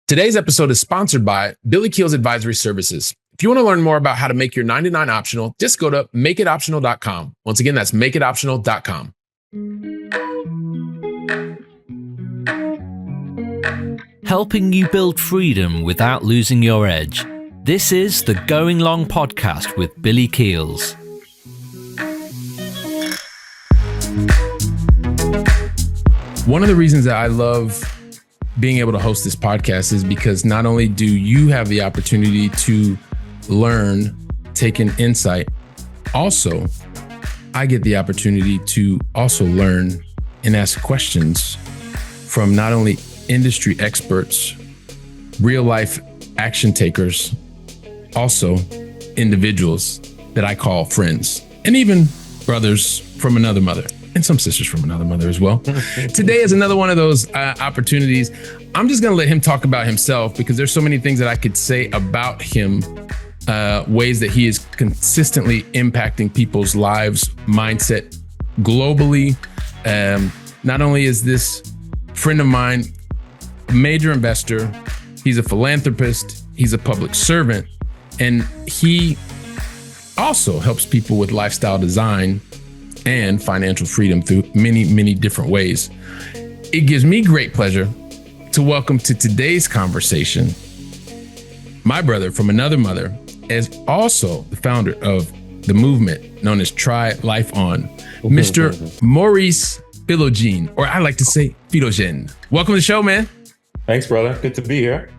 Today's episode is sponsored by Billy Keel's Advisory Services. If you want to learn more about how to make your 99 optional, just go to makeitoptional.com. Once again, that's makeitoptional.com. Helping you build freedom without losing your edge. This is the Going Long podcast with Billy Keels. One of the reasons that I love being able to host this podcast is because not only do you have the opportunity to learn, take in insight, also I get the opportunity to also learn and ask questions from not only industry experts, real life action takers, also individuals that I call friends, and even brothers from another mother. And some sisters from another mother as well. Today is another one of those opportunities. I'm just going to let him talk about himself because there's so many things that I could say about him, ways that he is consistently impacting people's lives, mindset globally. Not only is this friend of mine a major investor, he's a philanthropist, he's a public servant, and he also helps people with lifestyle design and financial freedom through many, many different ways. It gives me great pleasure to welcome to today's conversation my brother from another mother, as also the founder of the movement known as Try Life On, Mr. Maurice Philogene, or I like to say Philogene. Welcome to the show, man. Thanks, brother. Good to be here.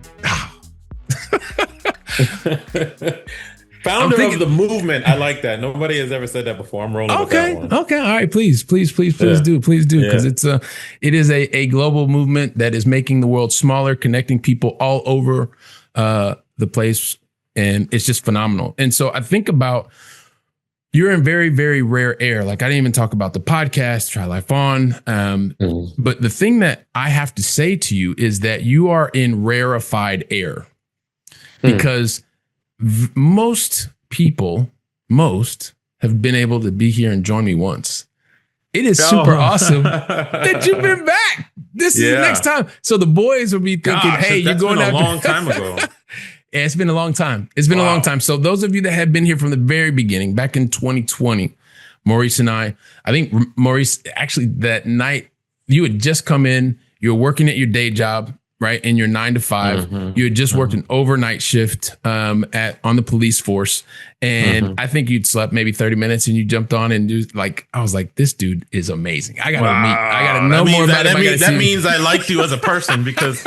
Founder of the movement. I like that. Nobody has ever said that before. I'm rolling with that one. Okay. All right. Please do. Because it is a global movement that is making the world smaller, connecting people all over the place. And it's just phenomenal. And so I think about you're in very, very rare air. Like I didn't even talk about the podcast, Try Life On. But the thing that I have to say to you is that you are in rarefied air because most people have been able to be here and join me once. It is super awesome that you've been back. This is the next time. So the boys will be thinking, hey, you're going out a long time ago. Yeah, it's been a long time. It's been a long time. So those of you that have been here from the very beginning, back in 2020, Maurice and I think Maurice, actually that night, you had just come in, you were working at your day job, right? In your 9 to 5, you had just worked an overnight shift on the police force. And I think you'd slept maybe 30 minutes and you jumped on and I was like, this dude is amazing. I got to know more about him. That means I liked you as a person because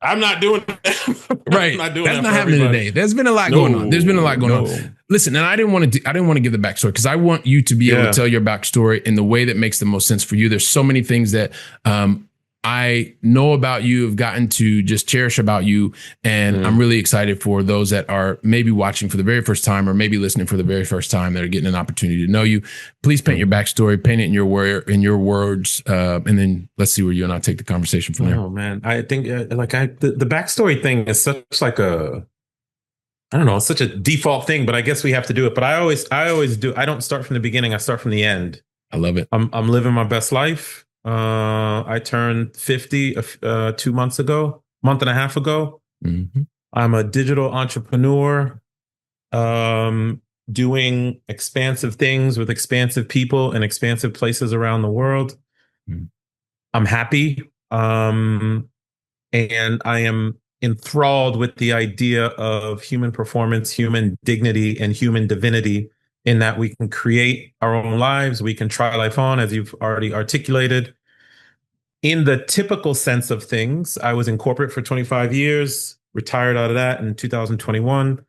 I'm not doing that. Right. That's not happening today. There's been a lot going on. There's been a lot going on. Listen, and I didn't want to give the backstory because I want you to be able to tell your backstory in the way that makes the most sense for you. There's so many things that, I know about you, have gotten to just cherish about you. And I'm really excited for those that are maybe watching for the very first time or maybe listening for the very first time that are getting an opportunity to know you. Please paint your backstory, paint it in your words, and then let's see where you and I take the conversation from there. Oh, man. I think the backstory thing is such like it's such a default thing, but I guess we have to do it. But I always do. I don't start from the beginning. I start from the end. I love it. I'm living my best life. I turned 50 2 months ago, month and a half ago. I'm a digital entrepreneur, doing expansive things with expansive people in expansive places around the world. I'm happy. And I am enthralled with the idea of human performance, human dignity, and human divinity, in that we can create our own lives. We can try life on, as you've already articulated. In the typical sense of things, I was in corporate for 25 years, retired out of that in 2021.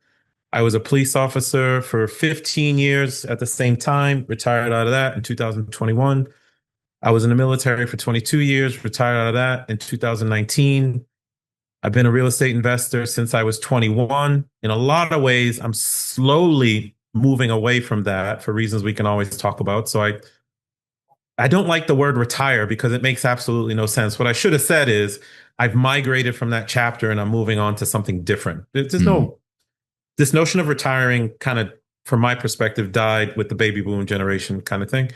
I was a police officer for 15 years at the same time, retired out of that in 2021. I was in the military for 22 years, retired out of that in 2019. I've been a real estate investor since I was 21. In a lot of ways, I'm slowly moving away from that for reasons we can always talk about. So I don't like the word retire because it makes absolutely no sense. What I should have said is I've migrated from that chapter and I'm moving on to something different. This notion of retiring kind of, from my perspective, died with the baby boom generation kind of thing.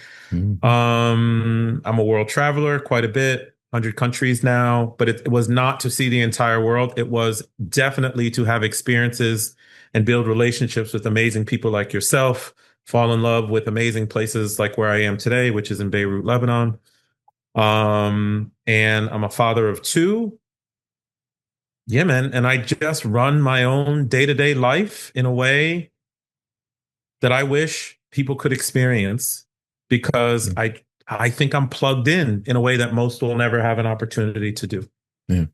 I'm a world traveler quite a bit. 100 countries now, but it was not to see the entire world. It was definitely to have experiences and build relationships with amazing people like yourself, fall in love with amazing places like where I am today, which is in Beirut, Lebanon. And I'm a father of two. Yeah, man. And I just run my own day-to-day life in a way that I wish people could experience because I think I'm plugged in a way that most will never have an opportunity to do. Yeah.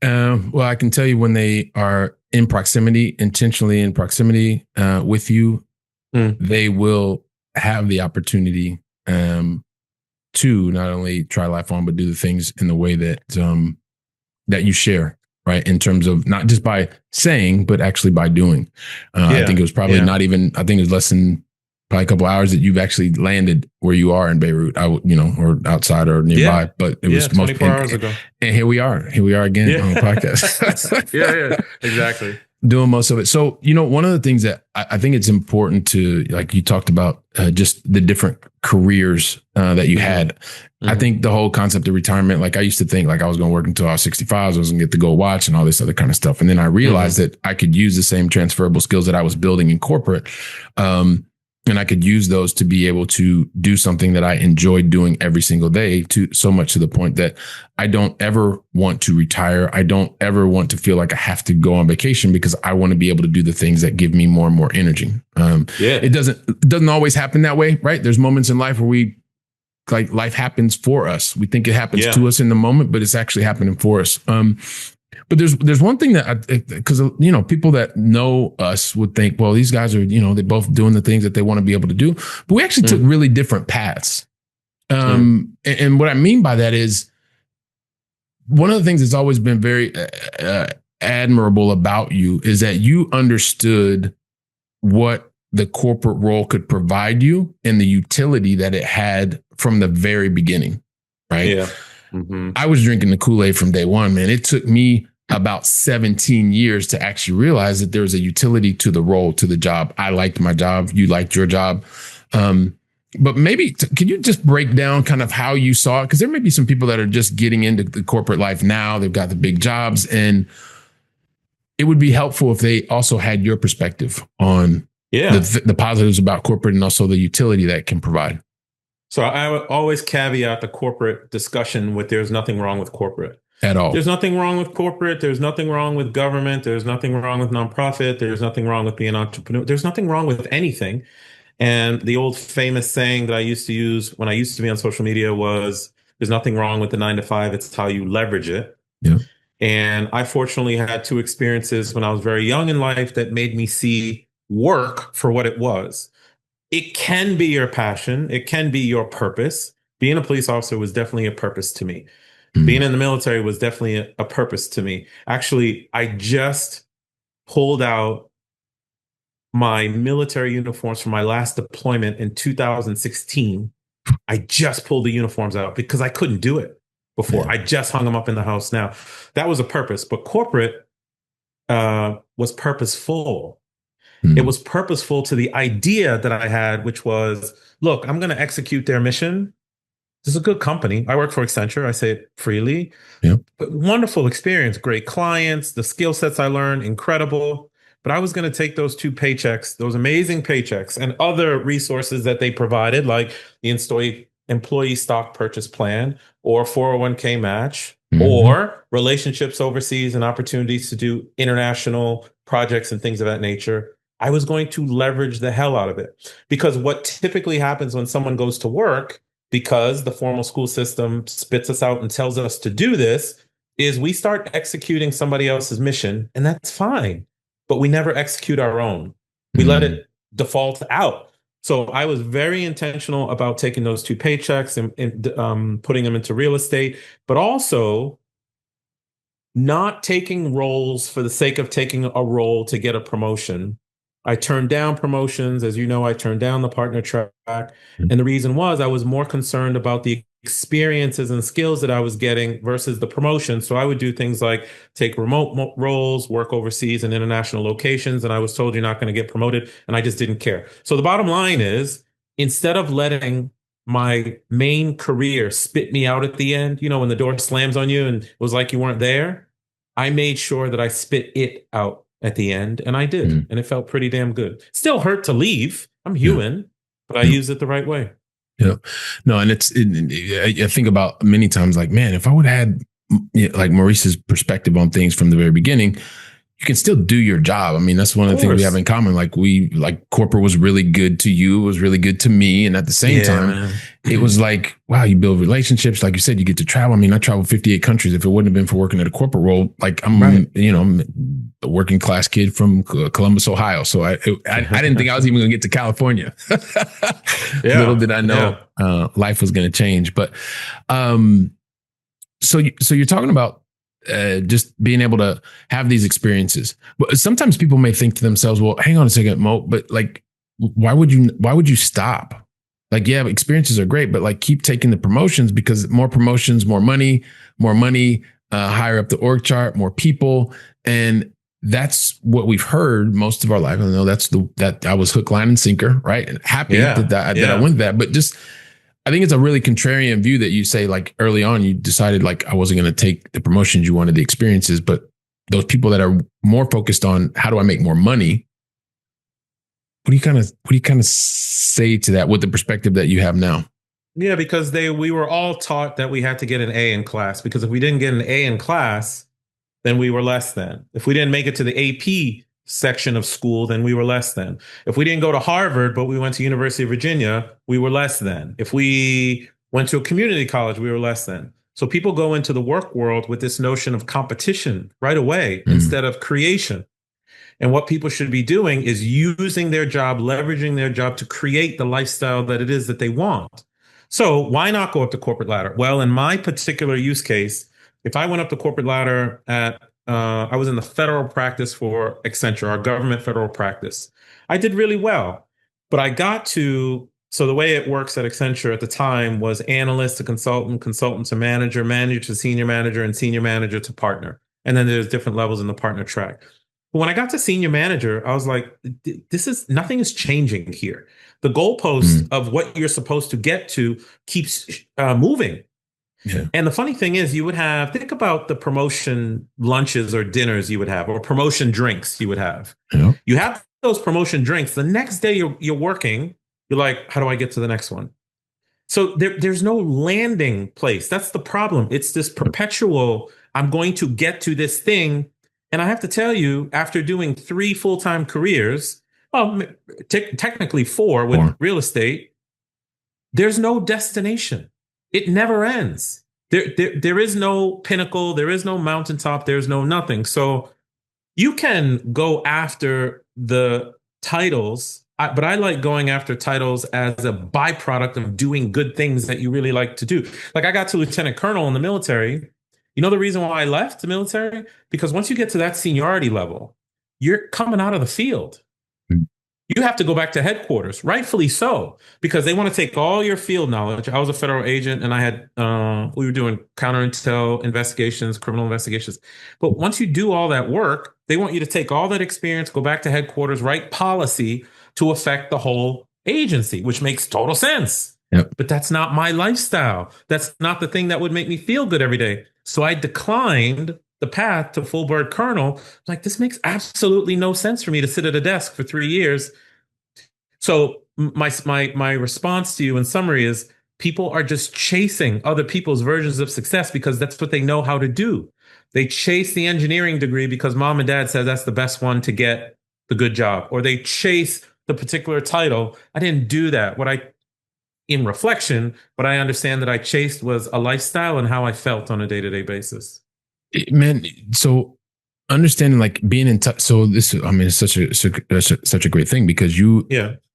Well, I can tell you when they are in proximity, intentionally in proximity with you, they will have the opportunity to not only try life on, but do the things in the way that that you share, right? In terms of not just by saying, but actually by doing. I think it was probably not even, I think it was less than probably a couple hours that you've actually landed where you are in Beirut, or outside or nearby, but it was 24 hours ago. And here we are again on the podcast. Yeah, exactly. Doing most of it. So, one of the things that I think it's important to, like you talked about, just the different careers that you had. I think the whole concept of retirement, like I used to think like I was going to work until I was 65, I was going to get to go watch and all this other kind of stuff. And then I realized that I could use the same transferable skills that I was building in corporate. And I could use those to be able to do something that I enjoyed doing every single day, to so much to the point that I don't ever want to retire. I don't ever want to feel like I have to go on vacation because I want to be able to do the things that give me more and more energy. It doesn't always happen that way, right? There's moments in life where life happens for us. We think it happens to us in the moment, but it's actually happening for us. But there's one thing that because people that know us would think, well, these guys are, they're both doing the things that they want to be able to do, but we actually took really different paths. And what I mean by that is one of the things that's always been very admirable about you is that you understood what the corporate role could provide you and the utility that it had from the very beginning. Right. Yeah. I was drinking the Kool-Aid from day one, man. It took me about 17 years to actually realize that there was a utility to the role, to the job. I liked my job. You liked your job. But maybe can you just break down kind of how you saw it? Because there may be some people that are just getting into the corporate life now. They've got the big jobs, and it would be helpful if they also had your perspective on the positives about corporate and also the utility that it can provide. So I would always caveat the corporate discussion with there's nothing wrong with corporate. At all. There's nothing wrong with corporate. There's nothing wrong with government. There's nothing wrong with nonprofit. There's nothing wrong with being an entrepreneur. There's nothing wrong with anything. And the old famous saying that I used to use when I used to be on social media was, there's nothing wrong with the 9 to 5. It's how you leverage it. Yeah. And I fortunately had two experiences when I was very young in life that made me see work for what it was. It can be your passion. It can be your purpose. Being a police officer was definitely a purpose to me. Being in the military was definitely a purpose to me. Actually, I just pulled out my military uniforms from my last deployment in 2016. I just pulled the uniforms out because I couldn't do it before. I just hung them up in the house now. That was a purpose. But corporate was purposeful. It was purposeful to the idea that I had, which was, look, I'm going to execute their mission. This is a good company. I work for Accenture. I say it freely. Yeah. But wonderful experience, great clients, the skill sets I learned, incredible. But I was going to take those two paychecks, those amazing paychecks, and other resources that they provided, like the employee stock purchase plan or 401k match, or relationships overseas and opportunities to do international projects and things of that nature. I was going to leverage the hell out of it. Because what typically happens when someone goes to work, because the formal school system spits us out and tells us to do this, is we start executing somebody else's mission, and that's fine. But we never execute our own. We let it default out. So I was very intentional about taking those two paychecks and putting them into real estate, but also not taking roles for the sake of taking a role to get a promotion. I turned down promotions. As you know, I turned down the partner track. And the reason was I was more concerned about the experiences and skills that I was getting versus the promotion. So I would do things like take remote roles, work overseas in international locations. And I was told you're not going to get promoted. And I just didn't care. So the bottom line is, instead of letting my main career spit me out at the end, when the door slams on you and it was like you weren't there, I made sure that I spit it out at the end, and I did. And it felt pretty damn good. Still hurt to leave. I'm human, but I used it the right way. Yeah. No, and I think about many times like, man, if I would have had like Maurice's perspective on things from the very beginning, you can still do your job. I mean, that's one of the things we have in common. Like corporate was really good to you. It was really good to me. And at the same time, it was like, wow, you build relationships. Like you said, you get to travel. I mean, I traveled 58 countries. If it wouldn't have been for working at a corporate role, like I'm a working class kid from Columbus, Ohio. So I didn't think I was even going to get to California. Little did I know life was going to change. But so you're talking about just being able to have these experiences. But sometimes people may think to themselves, well, hang on a second, Mo, but like, why would you stop? Like, yeah, experiences are great, but like keep taking the promotions, because more promotions, more money, higher up the org chart, more people. And that's what we've heard most of our life. I know that I was hook, line, and sinker, right? And happy that I went that, but just, I think it's a really contrarian view that you say, like early on, you decided like I wasn't going to take the promotions, you wanted the experiences, but those people that are more focused on how do I make more money? What do you kind of say to that with the perspective that you have now? Yeah, because we were all taught that we had to get an A in class, because if we didn't get an A in class, then we were less than. If we didn't make it to the AP section of school, then we were less than. If we didn't go to Harvard, but we went to University of Virginia, we were less than. If we went to a community college, we were less than. So people go into the work world with this notion of competition right away instead of creation. And what people should be doing is using their job, leveraging their job to create the lifestyle that it is that they want. So why not go up the corporate ladder? Well, in my particular use case, if I went up the corporate ladder I was in the federal practice for Accenture, our government federal practice. I did really well, but so the way it works at Accenture at the time was analyst to consultant, consultant to manager, manager to senior manager, and senior manager to partner. And then there's different levels in the partner track. But when I got to senior manager, I was like, nothing is changing here. The goalpost of what you're supposed to get to keeps moving. Yeah. And the funny thing is, think about the promotion lunches or dinners you would have, or promotion drinks you would have. Yeah. You have those promotion drinks. The next day you're working, you're like, how do I get to the next one? So there's no landing place. That's the problem. It's this perpetual, I'm going to get to this thing. And I have to tell you, after doing 3 full-time careers, technically 4 with real estate, there's no destination. It never ends. There is no pinnacle. There is no mountaintop. There's no nothing. So you can go after the titles, but I like going after titles as a byproduct of doing good things that you really like to do. Like I got to lieutenant colonel in the military. You know the reason why I left the military? Because once you get to that seniority level, you're coming out of the field. You have to go back to headquarters, rightfully so, because they want to take all your field knowledge. I was a federal agent and I had, we were doing counterintel investigations, criminal investigations. But once you do all that work, they want you to take all that experience, go back to headquarters, write policy to affect the whole agency, which makes total sense. Yep. But that's not my lifestyle. That's not the thing that would make me feel good every day. So I declined the path to full bird colonel. Like, this makes absolutely no sense for me to sit at a desk for 3 years. So my response to you in summary is, people are just chasing other people's versions of success because that's what they know how to do. They chase the engineering degree because mom and dad said that's the best one to get the good job, or they chase the particular title. I didn't do that. In reflection, what I understand that I chased was a lifestyle and how I felt on a day-to-day basis. Man, so understanding, like, being in touch. So this, I mean, it's such a great thing, because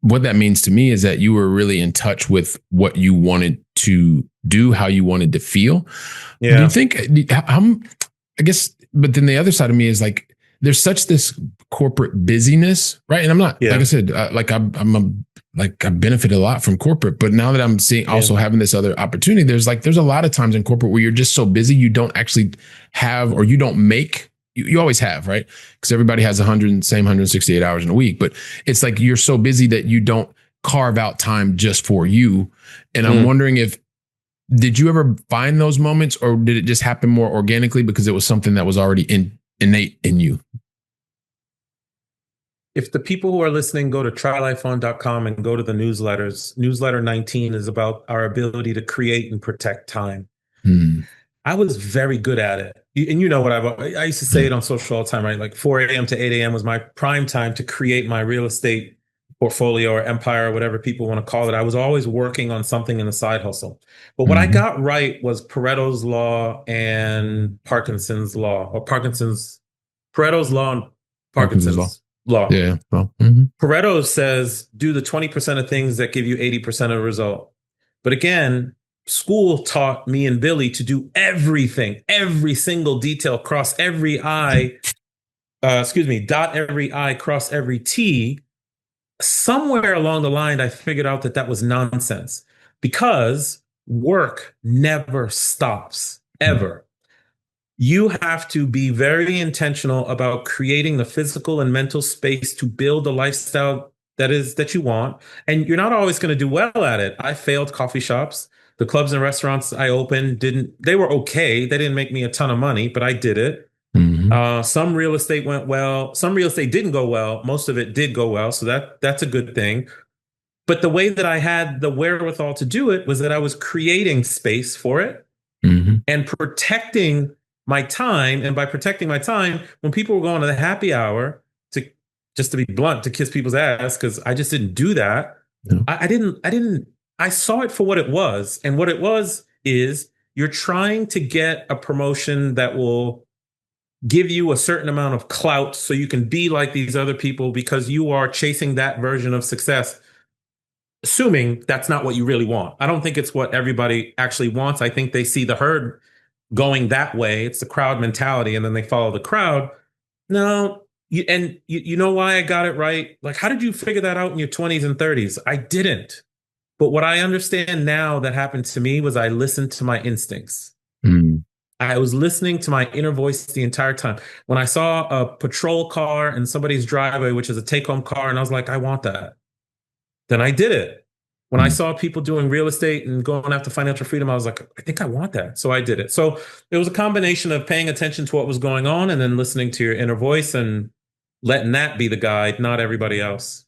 what that means to me is that you were really in touch with what you wanted to do, how you wanted to feel. Yeah. Do you think, I guess, but then the other side of me is like, there's such this corporate busyness, right? And I'm not, like I said, I benefited a lot from corporate, but now that I'm seeing also having this other opportunity, there's a lot of times in corporate where you're just so busy, you don't actually have, or you don't make, you always have, right? Because everybody has 168 hours in a week, but it's like, you're so busy that you don't carve out time just for you. And I'm wondering did you ever find those moments, or did it just happen more organically because it was something that was already innate in you? If the people who are listening go to trylifeon.com and go to the newsletters, newsletter 19 is about our ability to create and protect time. I was very good at it. And you know what I used to say it on social all the time, right? Like 4 a.m. to 8 a.m. was my prime time to create my real estate portfolio or empire or whatever people want to call it. I was always working on something in the side hustle. But what I got right was Pareto's law and Parkinson's law, or Pareto's law and Parkinson's law. Yeah. Well, Pareto says do the 20% of things that give you 80% of the result. But again, school taught me and Billy to do everything, every single detail, cross every I, dot every I, cross every T. Somewhere along the line, I figured out that was nonsense, because work never stops, ever. You have to be very intentional about creating the physical and mental space to build a lifestyle that you want. And you're not always going to do well at it. I failed coffee shops. The clubs and restaurants I opened they were okay. They didn't make me a ton of money, but I did it. Some real estate went well. Some real estate didn't go well. Most of it did go well. So that's a good thing. But the way that I had the wherewithal to do it was that I was creating space for it and protecting my time. And by protecting my time, when people were going to the happy hour, to be blunt, to kiss people's ass, because I just didn't do that. No. I saw it for what it was. And what it was is you're trying to get a promotion that will give you a certain amount of clout so you can be like these other people, because you are chasing that version of success, assuming that's not what you really want. I don't think it's what everybody actually wants. I think they see the herd going that way. It's the crowd mentality, and then they follow the crowd. No. You know why I got it right? Like, how did you figure that out in your 20s and 30s? I didn't. But what I understand now that happened to me was I listened to my instincts. I was listening to my inner voice the entire time. When I saw a patrol car in somebody's driveway, which is a take-home car, and I was like, I want that, then I did it. When I saw people doing real estate and going after financial freedom, I was like, I think I want that. So I did it. So it was a combination of paying attention to what was going on and then listening to your inner voice and letting that be the guide, not everybody else.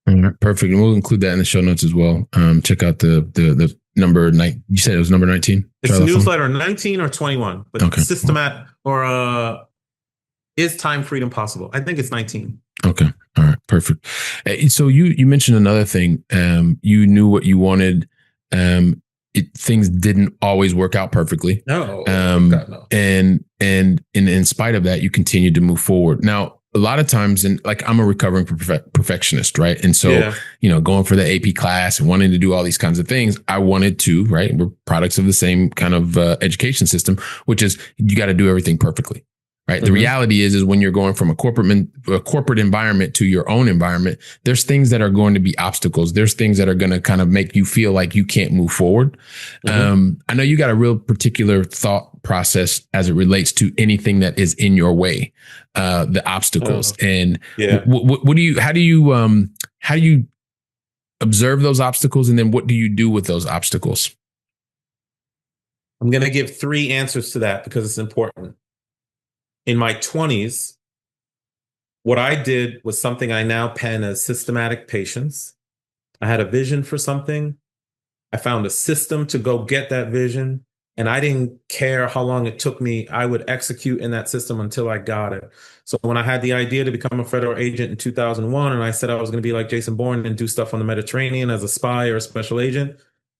All right, perfect. And we'll include that in the show notes as well. Check out the number 9. You said it was number 19? It's newsletter 19 or 21, but okay. Systematic or is time freedom possible? I think it's 19. Okay. All right. Perfect. So you mentioned another thing. You knew what you wanted. Things didn't always work out perfectly. No. God, no. And in spite of that, you continued to move forward. Now, a lot of times, and like, I'm a recovering perfectionist, right? And so, going for the AP class and wanting to do all these kinds of things, I wanted to, right? We're products of the same kind of education system, which is you got to do everything perfectly, right? The reality is when you're going from a corporate environment to your own environment, there's things that are going to be obstacles. There's things that are going to kind of make you feel like you can't move forward. I know you got a real particular thought process as it relates to anything that is in your way, the obstacles. And how do you observe those obstacles? And then what do you do with those obstacles? I'm going to give 3 answers to that because it's important. In my 20s, what I did was something I now pen as systematic patience. I had a vision for something. I found a system to go get that vision. And I didn't care how long it took me. I would execute in that system until I got it. So when I had the idea to become a federal agent in 2001, and I said I was going to be like Jason Bourne and do stuff on the Mediterranean as a spy or a special agent,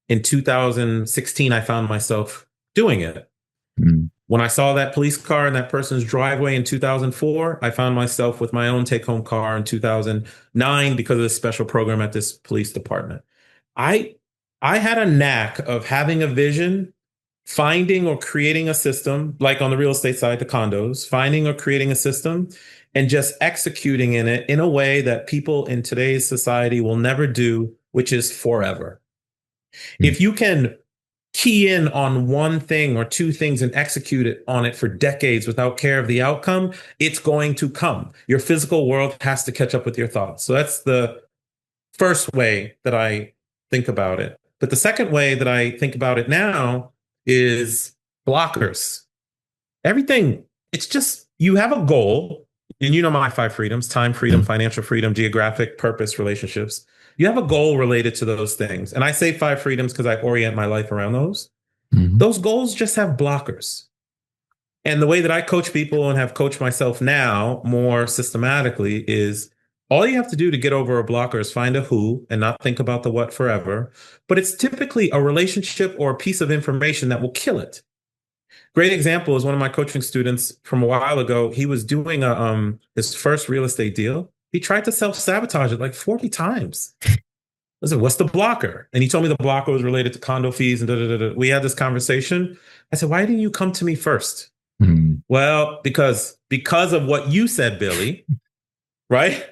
in 2016, I found myself doing it. When I saw that police car in that person's driveway in 2004, I found myself with my own take-home car in 2009 because of this special program at this police department. I had a knack of having a vision, finding or creating a system, like on the real estate side, the condos, finding or creating a system and just executing in it in a way that people in today's society will never do, which is forever. If you can key in on one thing or 2 things and execute it on it for decades without care of the outcome, it's going to come. Your physical world has to catch up with your thoughts. So that's the first way that I think about it. But the second way that I think about it now is blockers. Everything, it's just you have a goal, and you know my five freedoms: time freedom, financial freedom, geographic, purpose, relationships. You have a goal related to those things. And I say five freedoms because I orient my life around those. Mm-hmm. Those goals just have blockers. And the way that I coach people and have coached myself now more systematically is all you have to do to get over a blocker is find a who and not think about the what forever. But it's typically a relationship or a piece of information that will kill it. Great example is one of my coaching students from a while ago. He was doing his first real estate deal. He tried to self-sabotage it like 40 times. I said, what's the blocker? And he told me the blocker was related to condo fees and da, da, da, da. We had this conversation. I said, why didn't you come to me first? Mm-hmm. Well, because of what you said, Billy, right?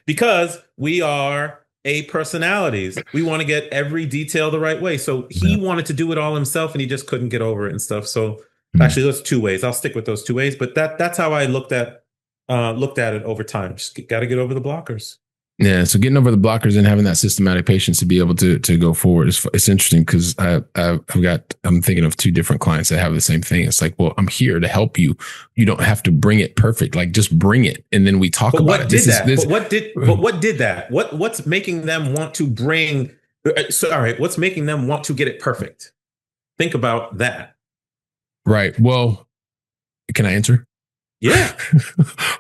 Because we are A personalities. We want to get every detail the right way. So he wanted to do it all himself and he just couldn't get over it and stuff. So actually, those two ways. I'll stick with those two ways. But that's how I looked at it over time. Just got to get over the blockers. Yeah, so getting over the blockers and having that systematic patience to be able to go forward it's interesting because I'm thinking of two different clients that have the same thing. It's like, well, I'm here to help you. You don't have to bring it perfect. Like, just bring it, and then we talk about it. But what did that? What's making them want to bring? What's making them want to get it perfect? Think about that. Right. Well, can I answer? Yeah.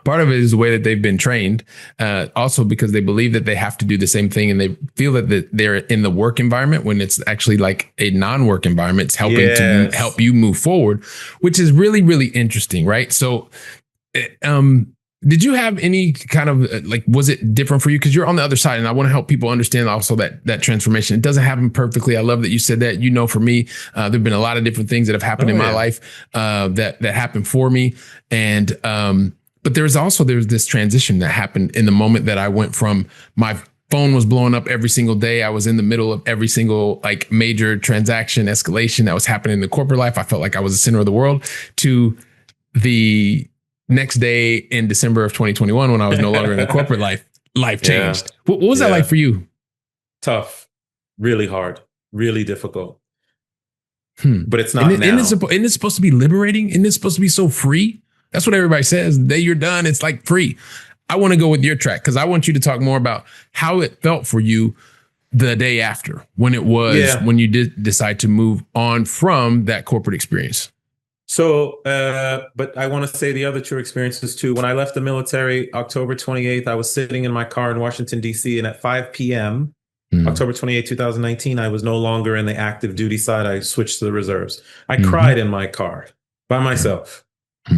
Part of it is the way that they've been trained. Also because they believe that they have to do the same thing and they feel that they're in the work environment when it's actually like a non-work environment. It's helping to help you move forward, which is really, really interesting. Right. So, did you have any kind of was it different for you? Because you're on the other side, and I want to help people understand also that transformation. It doesn't happen perfectly. I love that you said that. For me, there've been a lot of different things that have happened in my life that happened for me, and but there's this transition that happened in the moment that I went from my phone was blowing up every single day. I was in the middle of every single major transaction escalation that was happening in the corporate life. I felt like I was the center of the world, to the next day in December of 2021, when I was no longer in the corporate life changed. What was that like for you? Tough, really hard, really difficult. But it's not now. Isn't it supposed to be liberating? Isn't it supposed to be so free? That's what everybody says. The day you're done, it's like free. I want to go with your track because I want you to talk more about how it felt for you the day after, when it was when you did decide to move on from that corporate experience. So, but I want to say the other two experiences too. When I left the military, October 28th, I was sitting in my car in Washington, D.C. And at 5 p.m., October 28th, 2019, I was no longer in the active duty side. I switched to the reserves. I cried in my car by myself.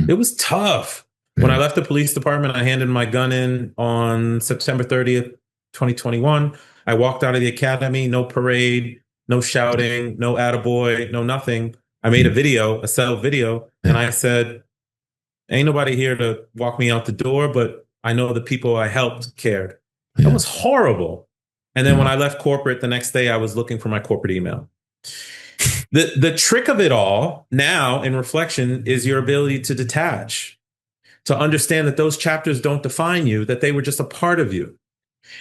It was tough. When I left the police department, I handed my gun in on September 30th, 2021. I walked out of the academy, no parade, no shouting, no attaboy, no nothing. I made a cell video, and I said, ain't nobody here to walk me out the door, but I know the people I helped cared. That was horrible. And then when I left corporate the next day, I was looking for my corporate email. The trick of it all now in reflection is your ability to detach, to understand that those chapters don't define you, that they were just a part of you.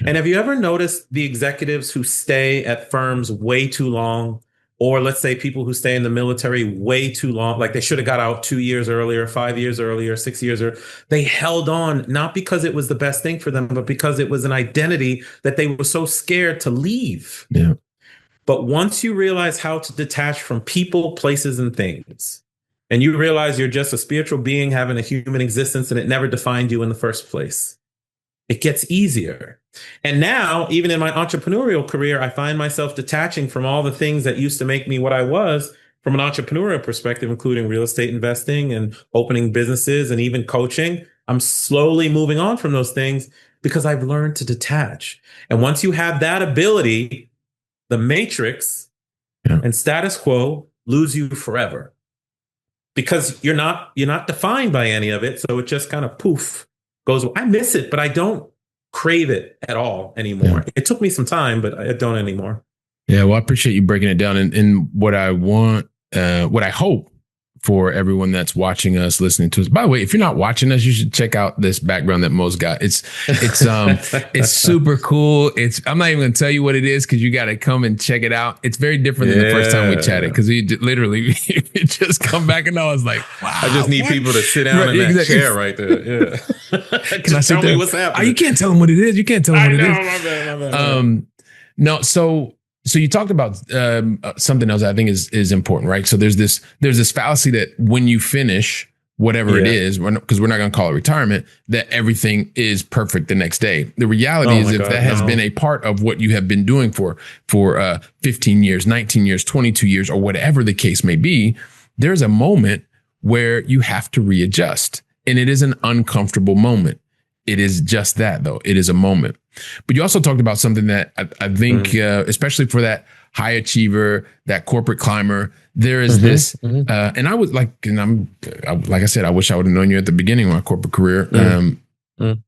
And have you ever noticed the executives who stay at firms way too long? Or let's say people who stay in the military way too long, like they should have got out 2 years earlier, 5 years earlier, 6 years earlier. They held on, not because it was the best thing for them, but because it was an identity that they were so scared to leave. Yeah. But once you realize how to detach from people, places, and things, and you realize you're just a spiritual being having a human existence and it never defined you in the first place, it gets easier. And now, even in my entrepreneurial career, I find myself detaching from all the things that used to make me what I was from an entrepreneurial perspective, including real estate investing and opening businesses and even coaching. I'm slowly moving on from those things because I've learned to detach. And once you have that ability, the matrix and status quo lose you forever because you're not defined by any of it. So it just kind of poof goes. I miss it, but I don't crave it at all anymore. It took me some time, but I don't anymore. Yeah. Well, I appreciate you breaking it down. And what I want, what I hope for everyone that's watching us, listening to us. By the way, if you're not watching us, you should check out this background that Mo's got. It's it's super cool. I'm not even gonna tell you what it is because you got to come and check it out. It's very different than the first time we chatted because we literally just come back and I was like, wow. I just need people to sit down in that chair right there. Yeah. Can I sit tell there? me what's happening? You can't tell them what it is. You can't tell them what it is. My bad. No, so you talked about something else I think is important, right? So there's this fallacy that when you finish whatever it is, because we're not going to call it retirement, that everything is perfect the next day. The reality is that has been a part of what you have been doing for 15 years, 19 years, 22 years, or whatever the case may be, there's a moment where you have to readjust. And it is an uncomfortable moment. It is just that, though. It is a moment. But you also talked about something that I think, especially for that high achiever, that corporate climber, there is this, and I was like, like I said, I wish I would have known you at the beginning of my corporate career.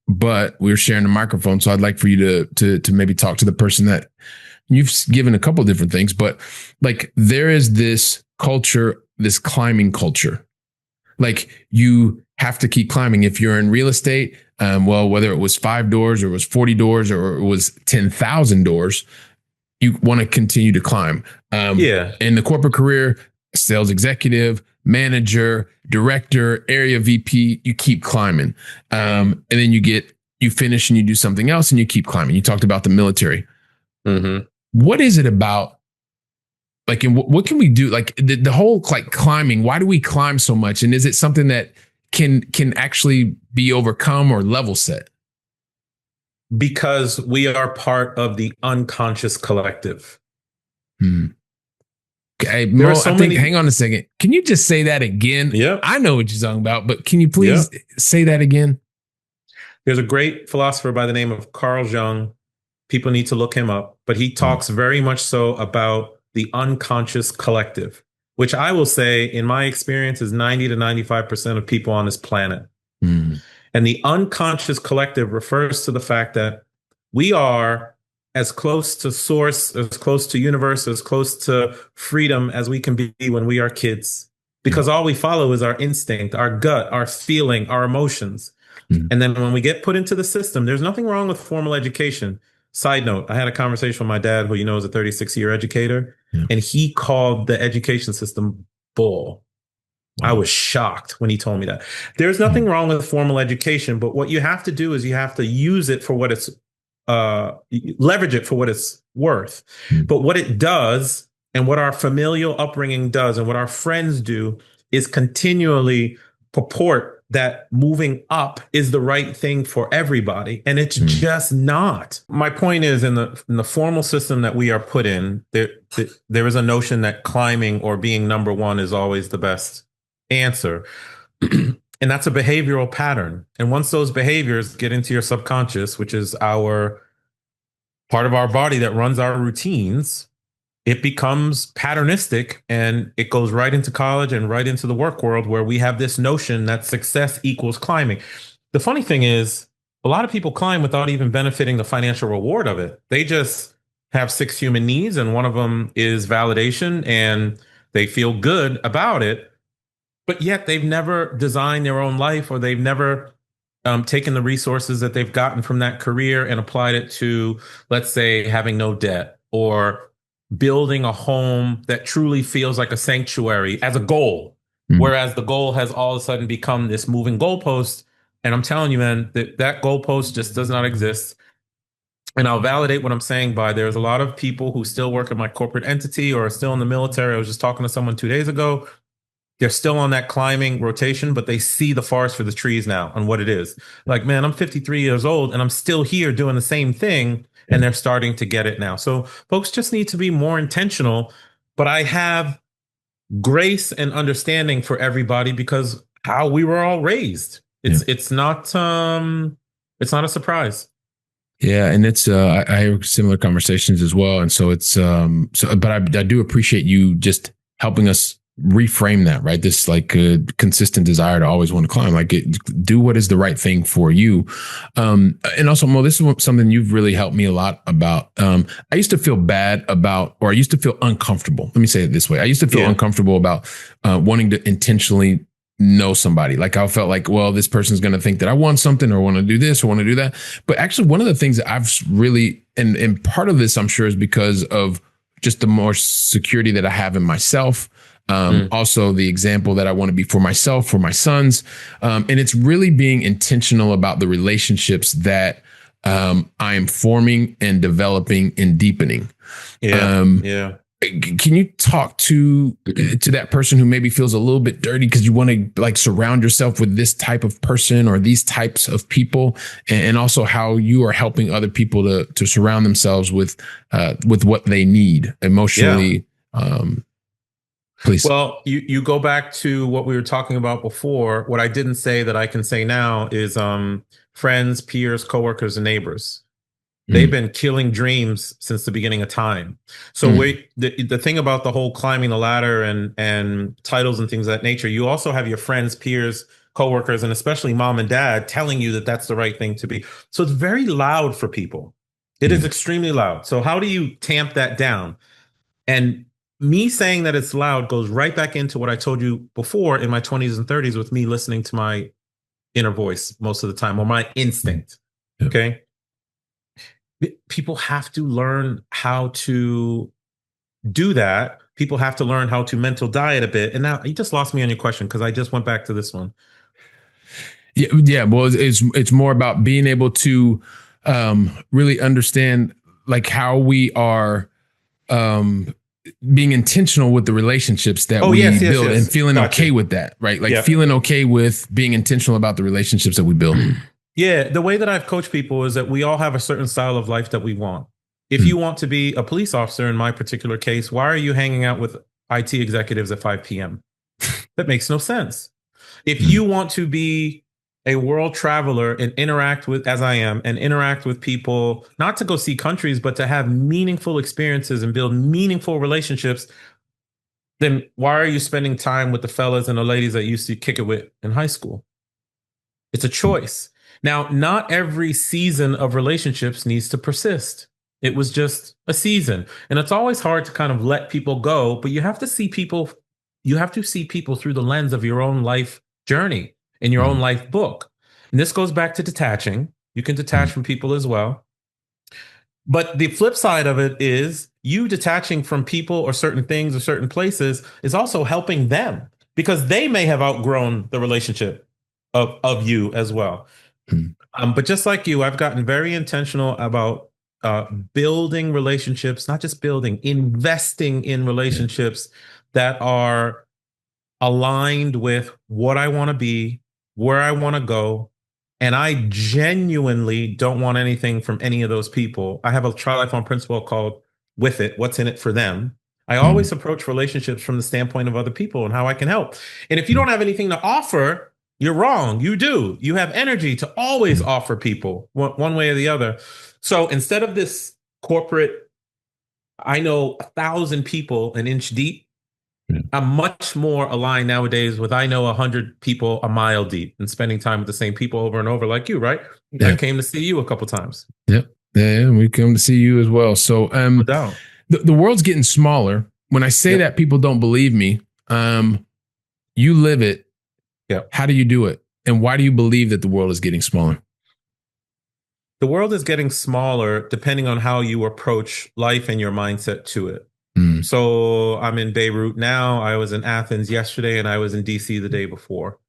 But we were sharing the microphone. So I'd like for you to maybe talk to the person that you've given a couple of different things, but like there is this culture, this climbing culture. Like you have to keep climbing. If you're in real estate, well, whether it was 5 doors or it was 40 doors or it was 10,000 doors, you want to continue to climb. In the corporate career, sales executive, manager, director, area VP, you keep climbing. And then you finish and you do something else and you keep climbing. You talked about the military. What is it about? Like, and what can we do? Like the whole like climbing, why do we climb so much? And is it something that can actually be overcome or level set? Because we are part of the unconscious collective. Okay, Mo, hang on a second. Can you just say that again? Yeah. I know what you're talking about, but can you please say that again? There's a great philosopher by the name of Carl Jung. People need to look him up, but he talks very much so about the unconscious collective, which I will say, in my experience, is 90 to 95% of people on this planet. And the unconscious collective refers to the fact that we are as close to source, as close to universe, as close to freedom as we can be when we are kids, because all we follow is our instinct, our gut, our feeling, our emotions. And then when we get put into the system, there's nothing wrong with formal education. Side note, I had a conversation with my dad, who is a 36-year educator, and he called the education system bull. Wow. I was shocked when he told me that. There's nothing wrong with formal education, but what you have to do is you have to use it for what it's, leverage it for what it's worth. But what it does, and what our familial upbringing does, and what our friends do, is continually purport that moving up is the right thing for everybody. And it's just not. My point is, in the formal system that we are put in, there is a notion that climbing or being number one is always the best answer. And that's a behavioral pattern. And once those behaviors get into your subconscious, which is our part of our body that runs our routines, it becomes patternistic, and it goes right into college and right into the work world, where we have this notion that success equals climbing. The funny thing is, a lot of people climb without even benefiting the financial reward of it. They just have 6 human needs, and one of them is validation, and they feel good about it. But yet they've never designed their own life, or they've never taken the resources that they've gotten from that career and applied it to, let's say, having no debt, or building a home that truly feels like a sanctuary as a goal. Whereas the goal has all of a sudden become this moving goalpost. And I'm telling you, man, that goalpost just does not exist. And I'll validate what I'm saying by, there's a lot of people who still work in my corporate entity or are still in the military. I was just talking to someone 2 days ago. They're still on that climbing rotation, but they see the forest for the trees now and what it is. Like, man, I'm 53 years old and I'm still here doing the same thing. And they're starting to get it now. So folks just need to be more intentional. But I have grace and understanding for everybody, because how we were all raised. It's not a surprise. Yeah, and it's I have similar conversations as well, and so it's but I do appreciate you just helping us reframe that, right? This like consistent desire to always want to climb, like do what is the right thing for you. And also, Mo, this is something you've really helped me a lot about. I used to feel bad about, or I used to feel uncomfortable. Let me say it this way. I used to feel uncomfortable about wanting to intentionally know somebody. Like I felt like, well, this person's going to think that I want something or want to do this or want to do that. But actually, one of the things that I've really, and part of this, I'm sure, is because of just the more security that I have in myself. Also the example that I want to be for myself, for my sons. And it's really being intentional about the relationships that I am forming and developing and deepening. Can you talk to that person who maybe feels a little bit dirty because you want to like surround yourself with this type of person or these types of people, and also how you are helping other people to surround themselves with what they need emotionally? Please. Well, you go back to what we were talking about before. What I didn't say that I can say now is friends, peers, coworkers, and neighbors. They've been killing dreams since the beginning of time. So the thing about the whole climbing the ladder and titles and things of that nature, you also have your friends, peers, coworkers, and especially mom and dad telling you that that's the right thing to be. So it's very loud for people. It is extremely loud. So how do you tamp that down? And me saying that it's loud goes right back into what I told you before in my 20s and 30s with me listening to my inner voice most of the time, or my instinct. Okay. People have to learn how to do that. People have to learn how to mental diet a bit. And now you just lost me on your question because I just went back to this one. Yeah. Well, it's more about being able to really understand like how we are being intentional with the relationships that we build and feeling okay with that, right? Like feeling okay with being intentional about the relationships that we build. Yeah, the way that I've coached people is that we all have a certain style of life that we want. If you want to be a police officer, in my particular case, why are you hanging out with IT executives at 5 p.m.? That makes no sense. If you want to be a world traveler and interact with, as I am, and interact with people, not to go see countries, but to have meaningful experiences and build meaningful relationships, then why are you spending time with the fellas and the ladies that you used to kick it with in high school? It's a choice. Now, not every season of relationships needs to persist. It was just a season. And it's always hard to kind of let people go, but you have to see people through the lens of your own life journey and your own life book. And this goes back to detaching. You can detach from people as well. But the flip side of it is you detaching from people or certain things or certain places is also helping them because they may have outgrown the relationship of you as well. But just like you, I've gotten very intentional about building relationships, not just building, investing in relationships that are aligned with what I want to be, where I want to go. And I genuinely don't want anything from any of those people. I have a Try Life On principle called With It, What's in It for Them. I always approach relationships from the standpoint of other people and how I can help. And if you don't have anything to offer, you're wrong. You do. You have energy to always offer people one way or the other. So instead of this corporate, I know 1,000 people an inch deep, I'm much more aligned nowadays with I know 100 people a mile deep and spending time with the same people over and over like you, right? Yeah. I came to see you a couple times. Yep. Yeah, we come to see you as well. So no doubt. The world's getting smaller. When I say that, people don't believe me. You live it. Yeah. How do you do it? And why do you believe that the world is getting smaller? The world is getting smaller depending on how you approach life and your mindset to it. So I'm in Beirut now. I was in Athens yesterday and I was in DC the day before.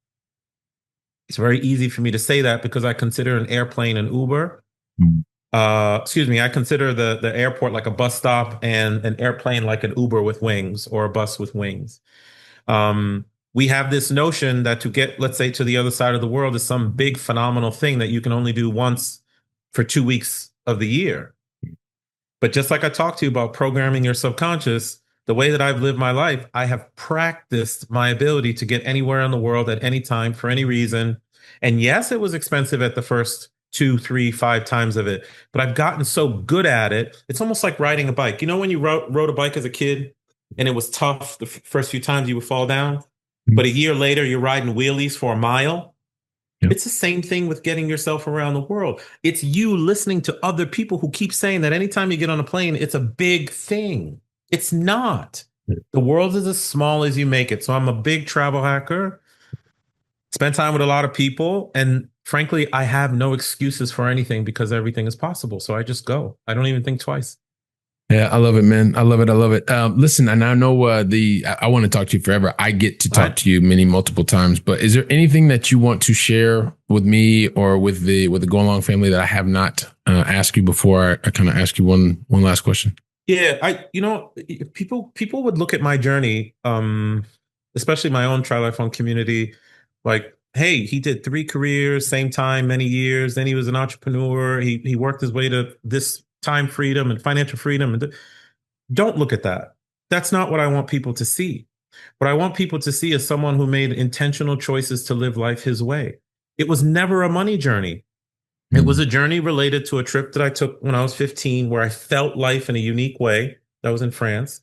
It's very easy for me to say that because I consider an airplane an Uber. I consider the airport like a bus stop and an airplane like an Uber with wings or a bus with wings. We have this notion that to get, let's say, to the other side of the world is some big phenomenal thing that you can only do once for 2 weeks of the year. But just like I talked to you about programming your subconscious, the way that I've lived my life, I have practiced my ability to get anywhere in the world at any time for any reason. And yes, it was expensive at the first 2, 3, 5 times of it, but I've gotten so good at it. It's almost like riding a bike. You know, when you rode a bike as a kid and it was tough the first few times you would fall down, Mhm. but a year later you're riding wheelies for a mile. Yep. It's the same thing with getting yourself around the world. It's you listening to other people who keep saying that anytime you get on a plane, it's a big thing. It's not. The world is as small as you make it. So I'm a big travel hacker, spend time with a lot of people. And frankly, I have no excuses for anything because everything is possible. So I just go. I don't even think twice. Yeah, I love it, man. I love it. I love it. Listen, and I know I want to talk to you forever. I get to talk Right. to you multiple times, but is there anything that you want to share with me or with the Go Along family that I have not asked you before? I kind of ask you one last question. Yeah, people would look at my journey, especially my own triathlon community, like, hey, he did 3 careers, same time, many years. Then he was an entrepreneur. He worked his way to this time freedom and financial freedom. And don't look at that. That's not what I want people to see. What I want people to see is someone who made intentional choices to live life his way. It was never a money journey. It was a journey related to a trip that I took when I was 15, where I felt life in a unique way. That was in France.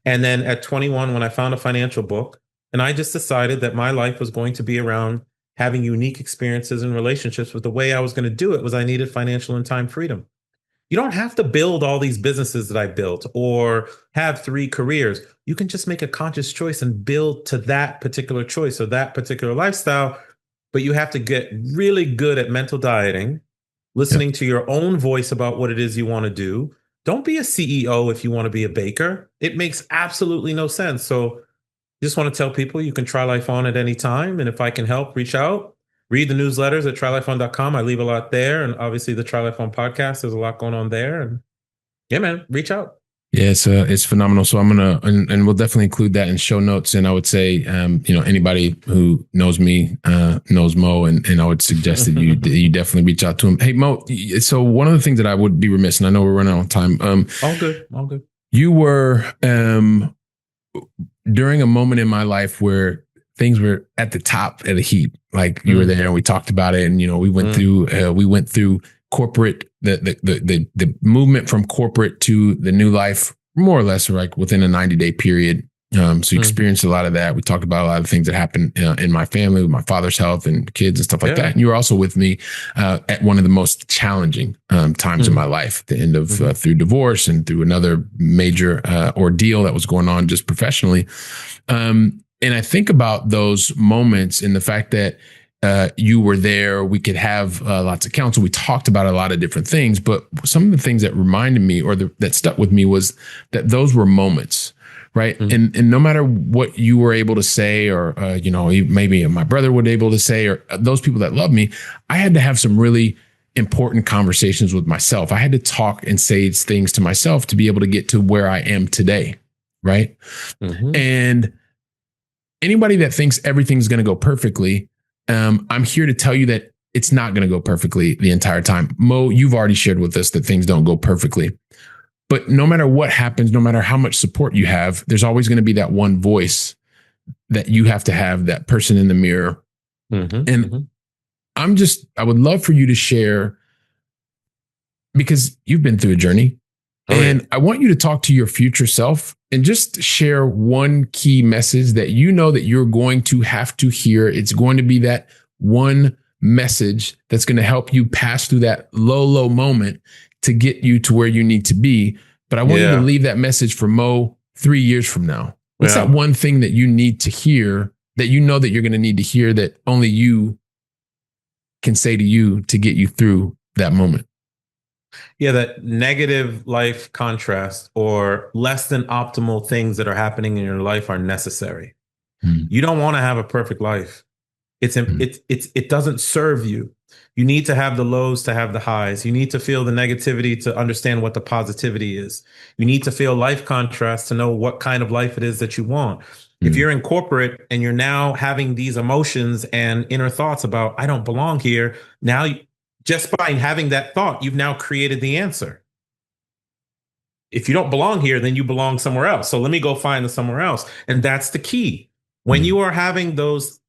And then at 21, when I found a financial book, and I just decided that my life was going to be around having unique experiences and relationships. But the way I was going to do it was I needed financial and time freedom. You don't have to build all these businesses that I built or have 3 careers. You can just make a conscious choice and build to that particular choice or that particular lifestyle. But you have to get really good at mental dieting, Yep. listening to your own voice about what it is you want to do. Don't be a CEO if you want to be a baker. It makes absolutely no sense. So just want to tell people you can try life on at any time. And if I can help, reach out. Read the newsletters at trylifeon.com. I leave a lot there. And obviously the Try Life On podcast, there's a lot going on there. And yeah, man, reach out. Yeah, it's phenomenal. So I'm gonna and we'll definitely include that in show notes. And I would say, anybody who knows me knows Mo, and I would suggest that you definitely reach out to him. Hey Mo, so one of the things that I would be remiss, and I know we're running out of time. All good, all good. You were during a moment in my life where things were at the top of the heap. Like you were there, and we talked about it, and we went through corporate, the movement from corporate to the new life, more or less like within a 90-day period. So you experienced a lot of that. We talked about a lot of things that happened in my family with my father's health and kids and stuff like that. And you were also with me at one of the most challenging times in my life, the end of through divorce and through another major ordeal that was going on just professionally. And I think about those moments and the fact that you were there. We could have lots of counsel. We talked about a lot of different things, but some of the things that reminded me or that stuck with me was that those were moments, right? And no matter what you were able to say, or maybe my brother would be able to say, or those people that love me, I had to have some really important conversations with myself. I had to talk and say things to myself to be able to get to where I am today, right? And anybody that thinks everything's going to go perfectly, I'm here to tell you that it's not going to go perfectly the entire time. Mo, you've already shared with us that things don't go perfectly. But no matter what happens, no matter how much support you have, there's always going to be that one voice that you have to have, that person in the mirror. I would love for you to share, because you've been through a journey. And I want you to talk to your future self and just share one key message that you know that you're going to have to hear. It's going to be that one message that's going to help you pass through that low moment to get you to where you need to be. But I want you to leave that message for Mo 3 years from now. What's that one thing that you need to hear, that you know that you're going to need to hear, that only you can say to you to get you through that moment? Yeah, that negative life contrast or less than optimal things that are happening in your life are necessary. You don't want to have a perfect life. It doesn't serve you. You need to have the lows to have the highs. You need to feel the negativity to understand what the positivity is. You need to feel life contrast to know what kind of life it is that you want. If you're in corporate and you're now having these emotions and inner thoughts about, I don't belong here, now just by having that thought, you've now created the answer. If you don't belong here, then you belong somewhere else. So let me go find the somewhere else. And that's the key. When you are having those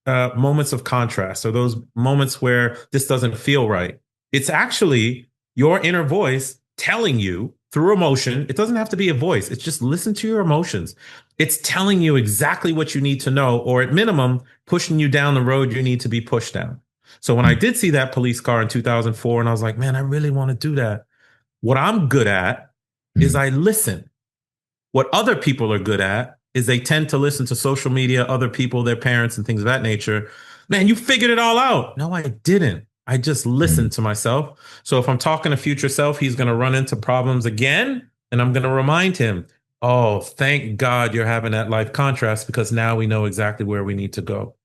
moments of contrast, or those moments where this doesn't feel right, it's actually your inner voice telling you through emotion. It doesn't have to be a voice. It's just listen to your emotions. It's telling you exactly what you need to know, or at minimum, pushing you down the road you need to be pushed down. So when I did see that police car in 2004, and I was like, man, I really want to do that. What I'm good at is I listen. What other people are good at is they tend to listen to social media, other people, their parents, and things of that nature. Man, you figured it all out. No, I didn't. I just listened to myself. So if I'm talking to future self, he's going to run into problems again. And I'm going to remind him, oh, thank God you're having that life contrast, because now we know exactly where we need to go.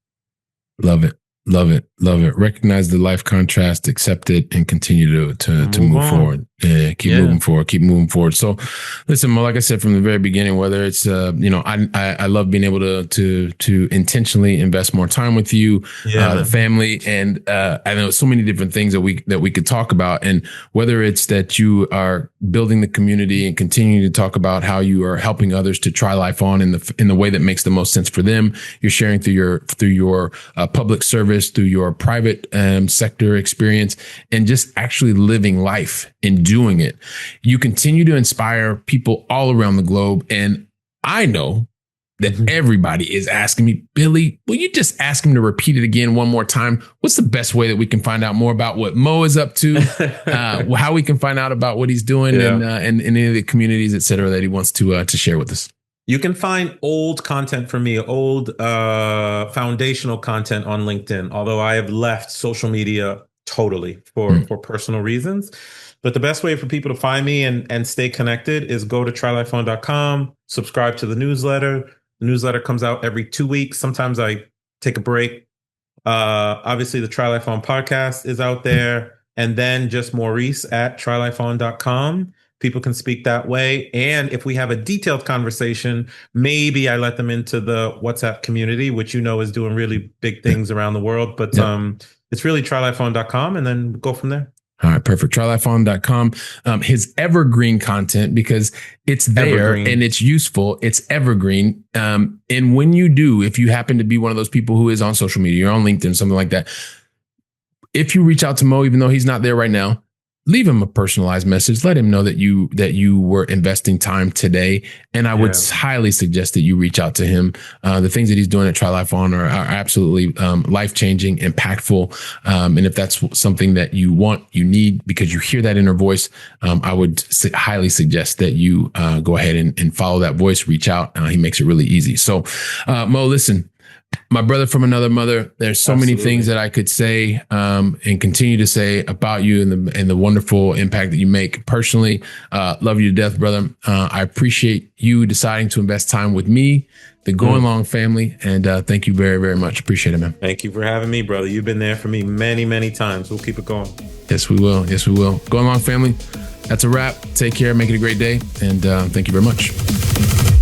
Love it. Love it. Love it. Recognize the life contrast, accept it, and continue to move forward. Yeah, keep moving forward. Keep moving forward. So, listen, like I said from the very beginning, whether it's I love being able to intentionally invest more time with you, the family, and I know so many different things that we could talk about. And whether it's that you are building the community and continuing to talk about how you are helping others to try life on in the way that makes the most sense for them, you're sharing through your public service, through your private sector experience, and just actually living life and doing it. You continue to inspire people all around the globe. And I know that everybody is asking me, Billy, will you just ask him to repeat it again one more time? What's the best way that we can find out more about what Mo is up to, how we can find out about what he's doing and any of the communities, et cetera, that he wants to share with us? You can find old content from me, old foundational content on LinkedIn, although I have left social media totally for personal reasons. But the best way for people to find me and stay connected is go to trylifeon.com, subscribe to the newsletter. The newsletter comes out every 2 weeks. Sometimes I take a break. Obviously, the Try Life On podcast is out there. And then just Maurice at trylifeon.com. People can speak that way. And if we have a detailed conversation, maybe I let them into the WhatsApp community, which is doing really big things around the world. But it's really trylifeon.com, and then go from there. All right, perfect. Trylifeon.com. His evergreen content, because it's there and it's useful. It's evergreen. And when you do, if you happen to be one of those people who is on social media, you're on LinkedIn, something like that. If you reach out to Mo, even though he's not there right now, leave him a personalized message. Let him know that you were investing time today. And I would highly suggest that you reach out to him. The things that he's doing at Try Life On are absolutely life-changing, impactful. And if that's something that you want, you need, because you hear that inner voice, I would highly suggest that you go ahead and follow that voice, reach out. He makes it really easy. So, Mo, listen, my brother from another mother, there's so many things that I could say and continue to say about you and the wonderful impact that you make personally. Love you to death, brother. I appreciate you deciding to invest time with me, the Going Long family, and thank you very, very much. Appreciate it, man. Thank you for having me, brother. You've been there for me many, many times. We'll keep it going. Yes, we will. Yes, we will. Going Long family, that's a wrap. Take care. Make it a great day. And thank you very much.